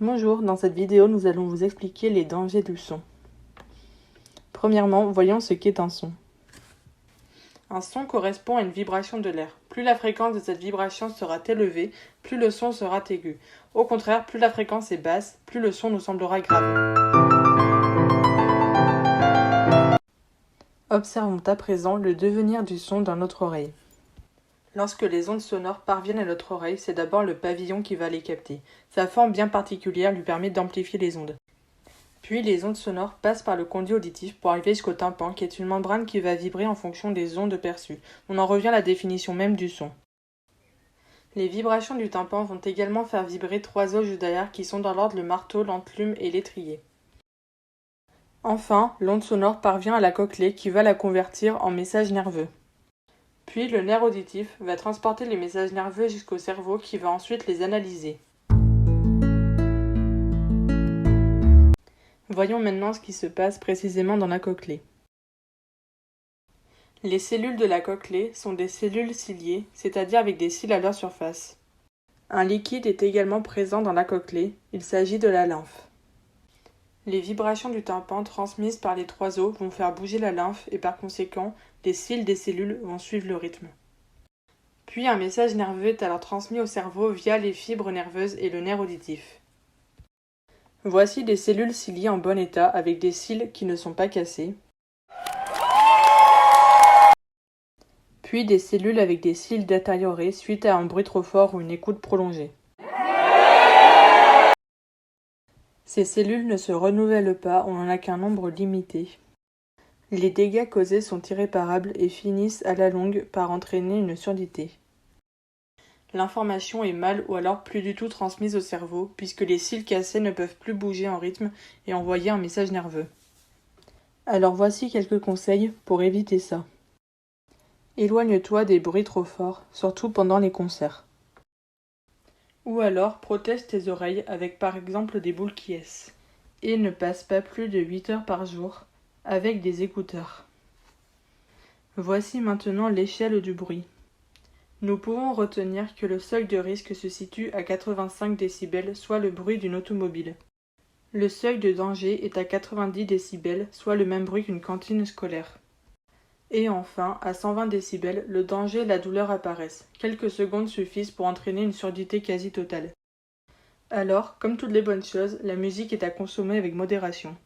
Bonjour, dans cette vidéo, nous allons vous expliquer les dangers du son. Premièrement, voyons ce qu'est un son. Un son correspond à une vibration de l'air. Plus la fréquence de cette vibration sera élevée, plus le son sera aigu. Au contraire, plus la fréquence est basse, plus le son nous semblera grave. Observons à présent le devenir du son dans notre oreille. Lorsque les ondes sonores parviennent à notre oreille, c'est d'abord le pavillon qui va les capter. Sa forme bien particulière lui permet d'amplifier les ondes. Puis les ondes sonores passent par le conduit auditif pour arriver jusqu'au tympan, qui est une membrane qui va vibrer en fonction des ondes perçues. On en revient à la définition même du son. Les vibrations du tympan vont également faire vibrer 3 os juste derrière qui sont dans l'ordre le marteau, l'enclume et l'étrier. Enfin, l'onde sonore parvient à la cochlée qui va la convertir en message nerveux. Puis le nerf auditif va transporter les messages nerveux jusqu'au cerveau qui va ensuite les analyser. Voyons maintenant ce qui se passe précisément dans la cochlée. Les cellules de la cochlée sont des cellules ciliées, c'est-à-dire avec des cils à leur surface. Un liquide est également présent dans la cochlée, il s'agit de la lymphe. Les vibrations du tympan transmises par les 3 os vont faire bouger la lymphe et par conséquent, les cils des cellules vont suivre le rythme. Puis un message nerveux est alors transmis au cerveau via les fibres nerveuses et le nerf auditif. Voici des cellules ciliées en bon état avec des cils qui ne sont pas cassés. Puis des cellules avec des cils détériorés suite à un bruit trop fort ou une écoute prolongée. Ces cellules ne se renouvellent pas, on n'en a qu'un nombre limité. Les dégâts causés sont irréparables et finissent à la longue par entraîner une surdité. L'information est mal ou alors plus du tout transmise au cerveau puisque les cils cassés ne peuvent plus bouger en rythme et envoyer un message nerveux. Alors voici quelques conseils pour éviter ça. Éloigne-toi des bruits trop forts, surtout pendant les concerts. Ou alors protège tes oreilles avec par exemple des boules qui ess. Et ne passe pas plus de 8 heures par jour avec des écouteurs. Voici maintenant l'échelle du bruit. Nous pouvons retenir que le seuil de risque se situe à 85 décibels, soit le bruit d'une automobile. Le seuil de danger est à 90 décibels, soit le même bruit qu'une cantine scolaire. Et enfin, à 120 décibels, le danger et la douleur apparaissent. Quelques secondes suffisent pour entraîner une surdité quasi totale. Alors, comme toutes les bonnes choses, la musique est à consommer avec modération.